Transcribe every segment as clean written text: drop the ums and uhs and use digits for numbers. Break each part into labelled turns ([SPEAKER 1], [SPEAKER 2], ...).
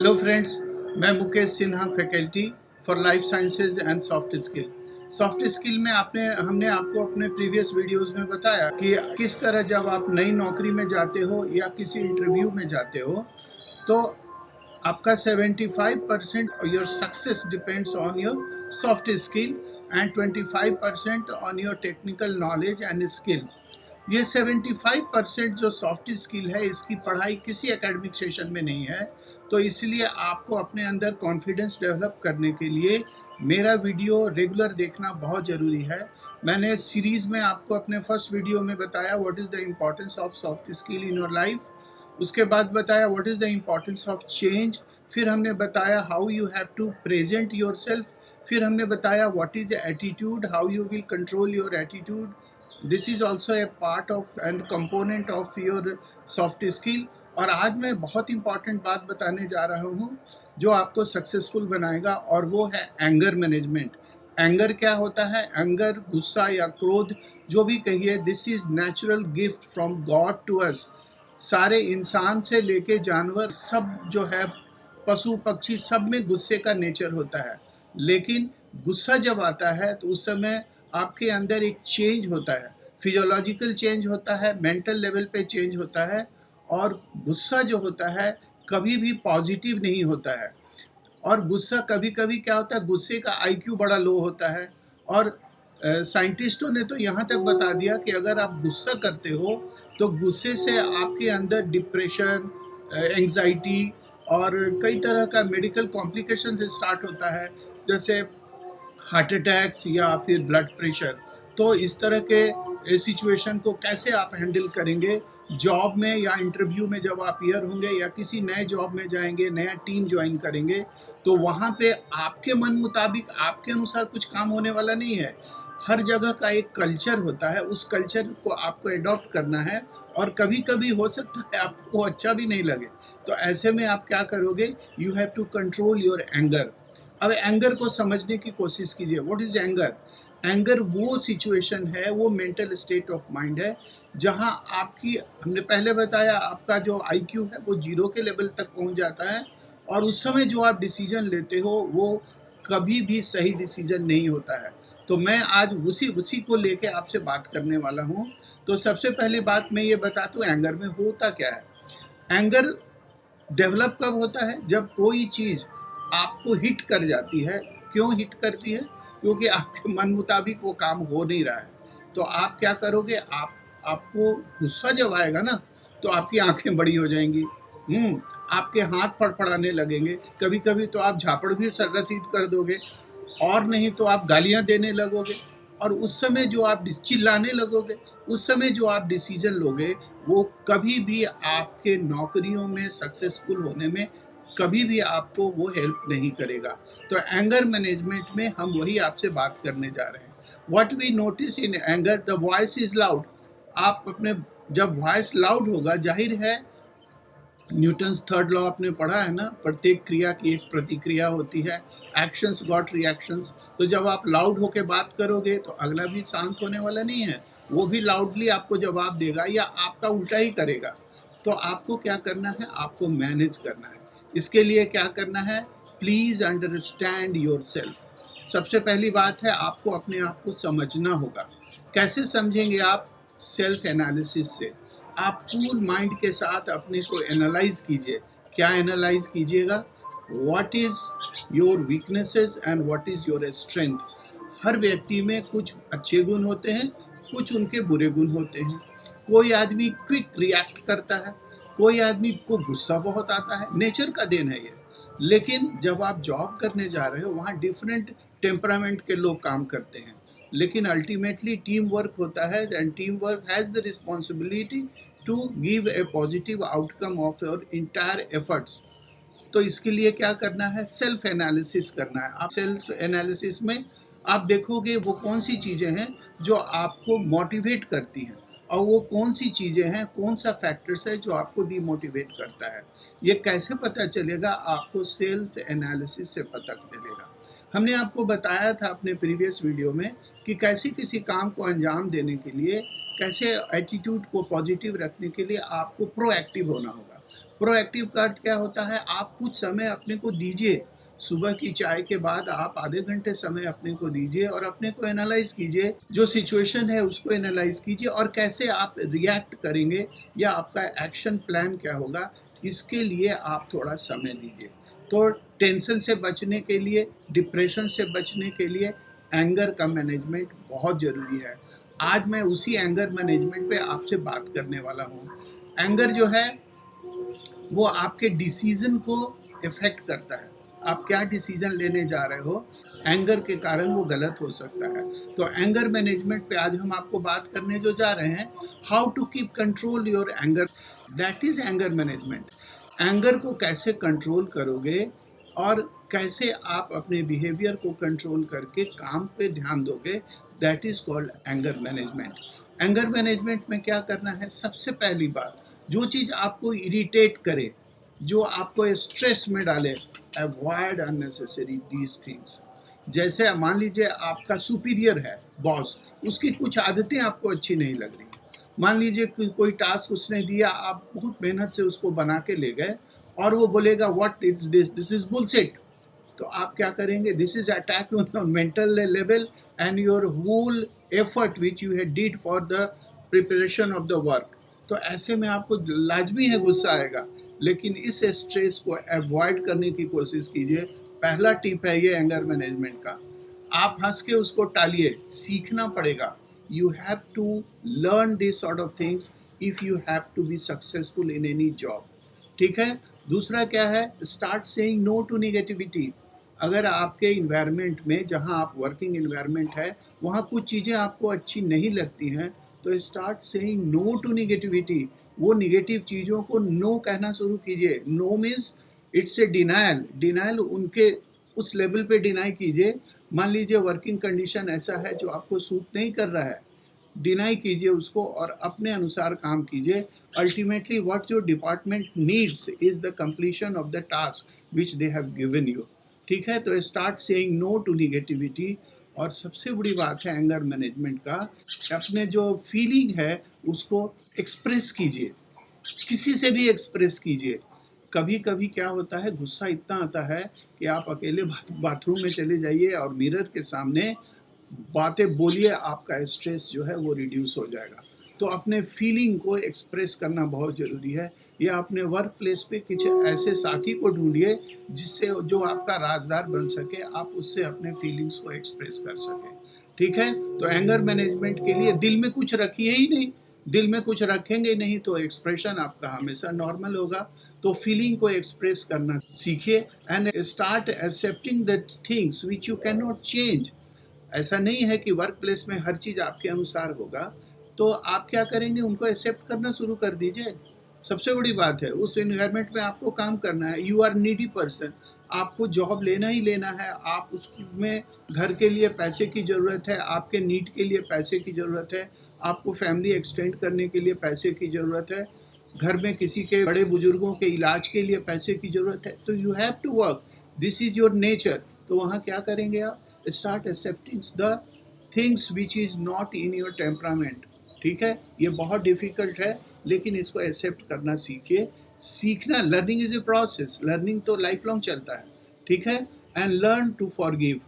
[SPEAKER 1] Hello friends, मैं Mukesh Sinha, faculty for life sciences and soft skill. Soft skill में हमने आपको अपने प्रीवियस वीडियोस में बताया कि किस तरह जब आप नई नौकरी में जाते हो या किसी इंटरव्यू में जाते हो तो आपका 75% your success depends on your soft skill and 25% on your technical knowledge and skill. ये 75% जो सॉफ्ट स्किल है, इसकी पढ़ाई किसी एकेडमिक सेशन में नहीं है। तो इसलिए आपको अपने अंदर कॉन्फिडेंस डेवलप करने के लिए मेरा वीडियो रेगुलर देखना बहुत ज़रूरी है। मैंने सीरीज़ में आपको अपने फर्स्ट वीडियो में बताया what is the importance of soft skill in your life. उसके बाद बताया what is the importance of change. फिर हमने बताया how you have to present yourself. फिर हमने बताया what is the attitude, how you will control your attitude. This is also a part of and component of your soft skill. और आज मैं बहुत इंपॉर्टेंट बात बताने जा रहा हूँ जो आपको सक्सेसफुल बनाएगा, और वो है एंगर मैनेजमेंट। एंगर क्या होता है? एंगर, गुस्सा या क्रोध, जो भी कहिए, this is natural gift from God to us. सारे इंसान से लेके जानवर सब जो है, पशु पक्षी, सब में गुस्से का नेचर होता है। लेकिन गुस्सा जब आता है तो उस समय आपके अंदर एक चेंज होता है, फिजियोलॉजिकल चेंज होता है, मेंटल लेवल पे चेंज होता है। और गुस्सा जो होता है कभी भी पॉजिटिव नहीं होता है। और गुस्सा कभी कभी क्या होता है, गुस्से का आईक्यू बड़ा लो होता है। और साइंटिस्टों ने तो यहाँ तक बता दिया कि अगर आप गुस्सा करते हो तो गुस्से से आपके अंदर डिप्रेशन, एंजाइटी और कई तरह का मेडिकल कॉम्प्लिकेशन स्टार्ट होता है, जैसे हार्ट अटैक्स या फिर ब्लड प्रेशर। तो इस तरह के सिचुएशन को कैसे आप हैंडल करेंगे जॉब में या इंटरव्यू में, जब आप ईयर होंगे या किसी नए जॉब में जाएंगे, नया टीम ज्वाइन करेंगे, तो वहाँ पे आपके मन मुताबिक, आपके अनुसार कुछ काम होने वाला नहीं है। हर जगह का एक कल्चर होता है, उस कल्चर को आपको अडॉप्ट करना है। और कभी कभी हो सकता है आपको अच्छा भी नहीं लगे। तो ऐसे में आप क्या करोगे? You have to control your anger. अब एंगर को समझने की कोशिश कीजिए। What is anger? एंगर वो सिचुएशन है, वो मेंटल स्टेट ऑफ माइंड है जहां आपकी, हमने पहले बताया, आपका जो आईक्यू है वो जीरो के लेवल तक पहुंच जाता है। और उस समय जो आप डिसीजन लेते हो वो कभी भी सही डिसीजन नहीं होता है। तो मैं आज उसी उसी को लेके आपसे बात करने वाला हूं। तो सबसे पहली बात मैं ये बता दूं, एंगर में होता क्या है। एंगर डेवलप कब होता है? जब कोई चीज़ आपको हिट कर जाती है। क्यों हिट करती है? क्योंकि आपके मन मुताबिक वो काम हो नहीं रहा है। तो आप क्या करोगे? आपको गुस्सा जब आएगा ना, तो आपकी आंखें बड़ी हो जाएंगी। आपके हाथ फड़फड़ाने लगेंगे। कभी कभी तो आप झापड़ भी रसीद कर दोगे, और नहीं तो आप गालियां देने लगोगे। और उस समय जो आप चिल्लाने लगोगे, उस समय जो आप डिसीजन लोगे, वो कभी भी आपके नौकरियों में सक्सेसफुल होने में कभी भी आपको वो हेल्प नहीं करेगा। तो एंगर मैनेजमेंट में हम वही आपसे बात करने जा रहे हैं। What we notice in anger, the voice is loud. आप अपने, जब वॉइस लाउड होगा, जाहिर है, न्यूटन्स थर्ड लॉ आपने पढ़ा है ना, प्रत्येक क्रिया की एक प्रतिक्रिया होती है। Actions got reactions. तो जब आप लाउड होके बात करोगे तो अगला भी शांत होने वाला नहीं है, वो भी लाउडली आपको जवाब देगा या आपका उल्टा ही करेगा। तो आपको क्या करना है? आपको मैनेज करना है। इसके लिए क्या करना है? Please understand your self. सबसे पहली बात है, आपको अपने आप को समझना होगा। कैसे समझेंगे आप? सेल्फ एनालिसिस से। आप कूल माइंड के साथ अपने को एनालाइज कीजिए। क्या एनालाइज कीजिएगा? What is your weaknesses and what is your strength. हर व्यक्ति में कुछ अच्छे गुण होते हैं, कुछ उनके बुरे गुण होते हैं। कोई आदमी क्विक रिएक्ट करता है, कोई आदमी को गुस्सा बहुत आता है, नेचर का देन है ये। लेकिन जब आप जॉब करने जा रहे हो, वहाँ डिफरेंट टेम्परामेंट के लोग काम करते हैं। लेकिन अल्टीमेटली टीम वर्क होता है, and team work has the responsibility to give a positive outcome of your entire efforts. तो इसके लिए क्या करना है? सेल्फ एनालिसिस करना है। आप सेल्फ एनालिसिस में आप देखोगे वो कौन सी चीज़ें हैं जो आपको मोटिवेट करती हैं, और वो कौन सी चीज़ें हैं, कौन सा फैक्टर्स है जो आपको डिमोटिवेट करता है। ये कैसे पता चलेगा? आपको सेल्फ एनालिसिस से पता चलेगा। हमने आपको बताया था अपने प्रीवियस वीडियो में कि कैसे किसी काम को अंजाम देने के लिए, कैसे एटीट्यूड को पॉजिटिव रखने के लिए आपको प्रोएक्टिव होना होगा। प्रोएक्टिव का अर्थ क्या होता है, आप कुछ समय अपने को दीजिए। सुबह की चाय के बाद आप आधे घंटे समय अपने को दीजिए और अपने को एनालाइज कीजिए, जो सिचुएशन है उसको एनालाइज कीजिए और कैसे आप रिएक्ट करेंगे या आपका एक्शन प्लान क्या होगा, इसके लिए आप थोड़ा समय दीजिए। तो टेंशन से बचने के लिए, डिप्रेशन से बचने के लिए एंगर का मैनेजमेंट बहुत ज़रूरी है। आज मैं उसी एंगर मैनेजमेंट पे आपसे बात करने वाला हूँ। एंगर जो है वो आपके डिसीजन को इफेक्ट करता है। आप क्या डिसीजन लेने जा रहे हो, एंगर के कारण वो गलत हो सकता है। तो एंगर मैनेजमेंट पे आज हम आपको बात करने जो जा रहे हैं, how to keep control your anger, that is anger management. Anger को कैसे कंट्रोल करोगे और कैसे आप अपने बिहेवियर को कंट्रोल करके काम पे ध्यान दोगे, that is called anger management. Anger management में क्या करना है, सबसे पहली बात, जो चीज़ आपको इरिटेट करे, जो आपको स्ट्रेस में डाले, अवॉइड अननेसेसरी दीज थिंग्स। जैसे मान लीजिए आपका सुपीरियर है, बॉस, उसकी कुछ आदतें आपको अच्छी नहीं लग रही। मान लीजिए कोई टास्क उसने दिया, आप बहुत मेहनत से उसको बना के ले गए और वो बोलेगा what is this, this is bullshit. तो आप क्या करेंगे, this is attack on your mental level and your whole effort which you had did for the preparation of the work. तो ऐसे में आपको लाजमी है गुस्सा आएगा, लेकिन इस स्ट्रेस को अवॉइड करने की कोशिश कीजिए। पहला टिप है ये एंगर मैनेजमेंट का, आप हंस के उसको टालिए, सीखना पड़ेगा। You have to learn this sort of things if you have to be successful in any job. ठीक है। दूसरा क्या है, start saying no to negativity. अगर आपके इन्वायरमेंट में, जहां आप वर्किंग इन्वायरमेंट है, वहां कुछ चीज़ें आपको अच्छी नहीं लगती हैं, तो start saying no to negativity. वो नेगेटिव चीज़ों को नो कहना शुरू कीजिए। No means it's a denial. Denial उनके उस लेवल पे डिनाई कीजिए। मान लीजिए वर्किंग कंडीशन ऐसा है जो आपको सूट नहीं कर रहा है, डिनाई कीजिए उसको और अपने अनुसार काम कीजिए। Ultimately what your department needs is the completion of the task which they have given you. ठीक है। तो start saying no to negativity. और सबसे बड़ी बात है एंगर मैनेजमेंट का, अपने जो फीलिंग है उसको एक्सप्रेस कीजिए, किसी से भी एक्सप्रेस कीजिए। कभी कभी क्या होता है, गुस्सा इतना आता है कि आप अकेले बाथरूम में चले जाइए और मिरर के सामने बातें बोलिए, आपका स्ट्रेस जो है वो रिड्यूस हो जाएगा। तो अपने फीलिंग को एक्सप्रेस करना बहुत ज़रूरी है। या अपने वर्क प्लेस पे कुछ ऐसे साथी को ढूंढिए जिससे, जो आपका राजदार बन सके, आप उससे अपने फीलिंग्स को एक्सप्रेस कर सकें। ठीक है। तो एंगर मैनेजमेंट के लिए दिल में कुछ रखिए ही नहीं। दिल में कुछ रखेंगे नहीं तो एक्सप्रेशन आपका हमेशा नॉर्मल होगा। तो फीलिंग को एक्सप्रेस करना सीखिए and start accepting the things which you can not change. ऐसा नहीं है कि वर्क प्लेस में हर चीज़ आपके अनुसार होगा, तो आप क्या करेंगे, उनको एक्सेप्ट करना शुरू कर दीजिए। सबसे बड़ी बात है, उस एनवायरनमेंट में आपको काम करना है। यू आर नीडी पर्सन, आपको जॉब लेना ही लेना है। आप उसमें घर के लिए पैसे की ज़रूरत है, आपके नीड के लिए पैसे की ज़रूरत है, आपको फैमिली एक्सटेंड करने के लिए पैसे की ज़रूरत है, घर में किसी के बड़े बुजुर्गों के इलाज के लिए पैसे की ज़रूरत है। तो you have to work, this is your nature. तो वहाँ क्या करेंगे आप, start accepting the things which is not in your temperament. ठीक है। ये बहुत डिफ़िकल्ट है, लेकिन इसको एक्सेप्ट करना सीखिए। सीखना, learning is a process, learning तो लाइफ लॉन्ग चलता है। ठीक है। एंड लर्न टू फॉरगिव,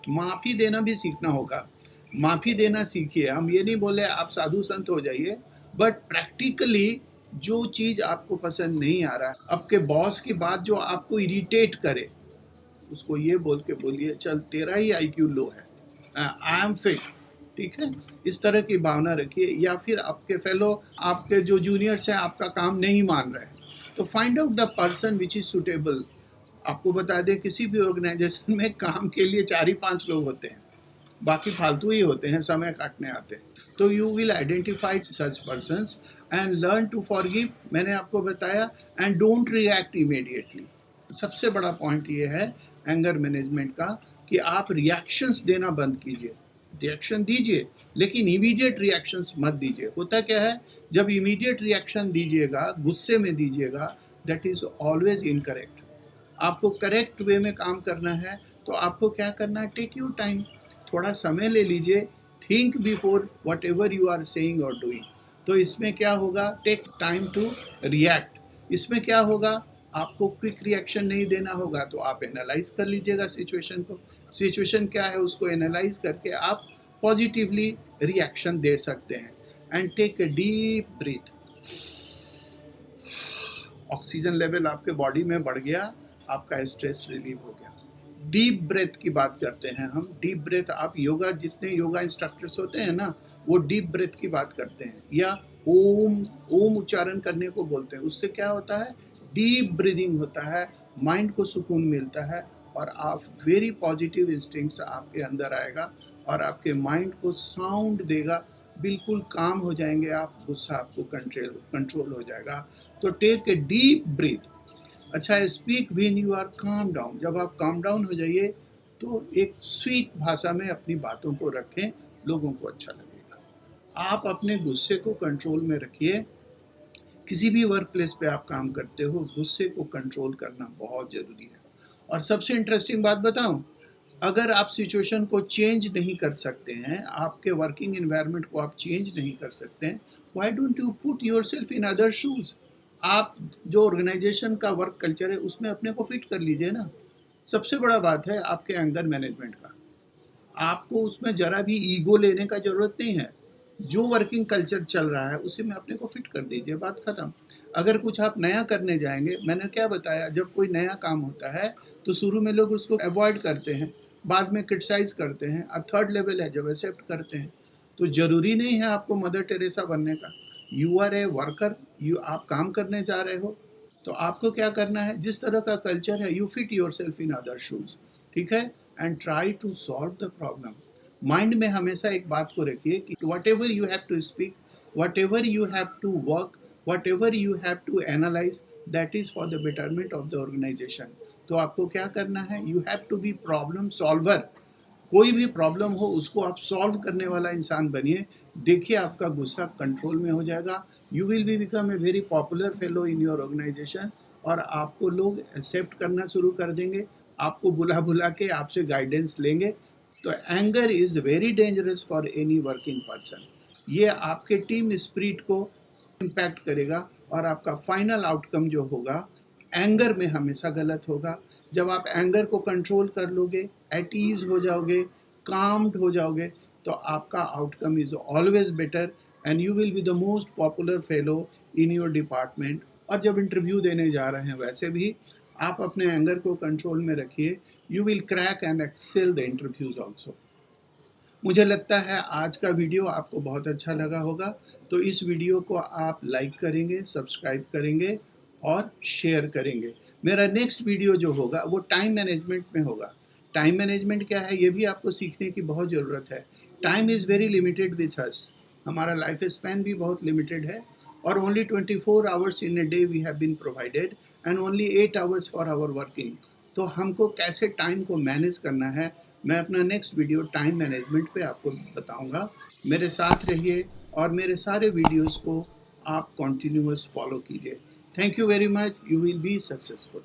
[SPEAKER 1] माफ़ी देना भी सीखना होगा। माफ़ी देना सीखिए। हम ये नहीं बोले आप साधु संत हो जाइए, बट प्रैक्टिकली जो चीज़ आपको पसंद नहीं आ रहा है, आपके बॉस की बात जो आपको इरिटेट करे, उसको ये बोल के बोलिए, चल तेरा ही IQ लो है, आई एम फिट। ठीक है। इस तरह की भावना रखिए। या फिर आपके फेलो, आपके जो जूनियर्स हैं आपका काम नहीं मान रहे हैं, तो find out the person which is suitable. आपको बता दें, किसी भी ऑर्गेनाइजेशन में काम के लिए 4 ही 5 लोग होते हैं, बाकी फालतू ही होते हैं, समय काटने आते हैं। तो you will identify such persons and learn to forgive, मैंने आपको बताया, एंड डोंट रिएक्ट इमीडिएटली। सबसे बड़ा पॉइंट ये है एंगर मैनेजमेंट का कि आप रिएक्शंस देना बंद कीजिए। रिएक्शन दीजिए, लेकिन इमीडिएट रिएक्शंस मत दीजिए। होता क्या है, जब इमीडिएट रिएक्शन दीजिएगा, गुस्से में दीजिएगा, दैट इज़ ऑलवेज इनकरेक्ट। आपको करेक्ट वे में काम करना है, तो आपको क्या करना है, टेक योर टाइम, थोड़ा समय ले लीजिए। Think before whatever you are saying और डूइंग। तो इसमें क्या होगा, टेक टाइम टू रिएक्ट। इसमें क्या होगा, आपको क्विक रिएक्शन नहीं देना होगा, तो आप एनालाइज कर लीजिएगा सिचुएशन को। सिचुएशन क्या है उसको एनालाइज करके आप पॉजिटिवली रिएक्शन दे सकते हैं। And take a deep breath. Oxygen level आपके बॉडी में बढ़ गया, आपका स्ट्रेस रिलीव हो गया। डीप ब्रेथ की बात करते हैं हम। डीप ब्रेथ, आप योगा, जितने योगा इंस्ट्रक्टर्स होते हैं ना, वो डीप ब्रेथ की बात करते हैं, या ओम उच्चारण करने को बोलते हैं। उससे क्या होता है, डीप ब्रीदिंग होता है, माइंड को सुकून मिलता है, और आप वेरी पॉजिटिव इंस्टिंक्ट्स आपके अंदर आएगा, और आपके माइंड को साउंड देगा, बिल्कुल काम हो जाएंगे आप, गुस्सा आपको कंट्रोल हो जाएगा। तो टेक ए डीप ब्रीथ। अच्छा, speak when you are calm down. जब आप काम डाउन हो जाइए तो एक स्वीट भाषा में अपनी बातों को रखें, लोगों को अच्छा लगेगा। आप अपने गुस्से को कंट्रोल में रखिए। किसी भी वर्क प्लेस पे आप काम करते हो, गुस्से को कंट्रोल करना बहुत जरूरी है। और सबसे इंटरेस्टिंग बात बताऊं, अगर आप सिचुएशन को चेंज नहीं कर सकते हैं, आपके वर्किंग एनवायरनमेंट को आप चेंज नहीं कर सकते हैं, why don't you put yourself in other shoes. आप जो ऑर्गेनाइजेशन का वर्क कल्चर है उसमें अपने को फिट कर लीजिए ना। सबसे बड़ा बात है आपके एंगर मैनेजमेंट का। आपको उसमें जरा भी ईगो लेने का जरूरत नहीं है। जो वर्किंग कल्चर चल रहा है उसी में अपने को फिट कर दीजिए, बात खत्म। अगर कुछ आप नया करने जाएंगे, मैंने क्या बताया, जब कोई नया काम होता है तो शुरू में लोग उसको अवॉइड करते हैं, बाद में क्रिटिसाइज करते हैं, अब थर्ड लेवल है जब एक्सेप्ट करते हैं। तो जरूरी नहीं है आपको मदर टेरेसा बनने का। यू आर ए वर्कर, आप काम करने जा रहे हो, तो आपको क्या करना है, जिस तरह का कल्चर है, you fit yourself in other shoes, ठीक है, and try to solve the problem. Mind में हमेशा एक बात को रखिए कि whatever you have to speak, whatever you have to work, whatever you have to analyse, that is for the betterment of the organisation. तो आपको क्या करना है, you have to be problem solver. कोई भी problem हो उसको आप सॉल्व करने वाला इंसान बनिए। देखिए आपका गुस्सा कंट्रोल में हो जाएगा। You will be become a very popular fellow in your organisation, और आपको लोग एक्सेप्ट करना शुरू कर देंगे, आपको बुला बुला के आपसे गाइडेंस लेंगे। तो anger is very dangerous for any working person. ये आपके टीम स्पिरिट को इम्पैक्ट करेगा, और आपका फाइनल आउटकम जो होगा एंगर में हमेशा गलत होगा। जब आप एंगर को कंट्रोल कर लोगे, एट ईज हो जाओगे, काम्ड हो जाओगे, तो आपका outcome is always better, and you will be the most popular fellow in your department. और जब इंटरव्यू देने जा रहे हैं वैसे भी आप अपने एंगर को कंट्रोल में रखिए। You will crack and excel the interviews also. मुझे लगता है आज का वीडियो आपको बहुत अच्छा लगा होगा, तो इस वीडियो को आप लाइक करेंगे, सब्सक्राइब करेंगे और शेयर करेंगे। मेरा नेक्स्ट वीडियो जो होगा वो टाइम मैनेजमेंट में होगा। टाइम मैनेजमेंट क्या है ये भी आपको सीखने की बहुत ज़रूरत है। Time is very limited with us. हमारा लाइफ स्पैन भी बहुत लिमिटेड है, और only 24 hours in a day we have been provided, and only 8 hours for our working. तो हमको कैसे टाइम को मैनेज करना है, मैं अपना नेक्स्ट वीडियो टाइम मैनेजमेंट पे आपको बताऊंगा। मेरे साथ रहिए और मेरे सारे वीडियोस को आप कंटिन्यूअस फॉलो कीजिए। Thank you very much, you will be successful.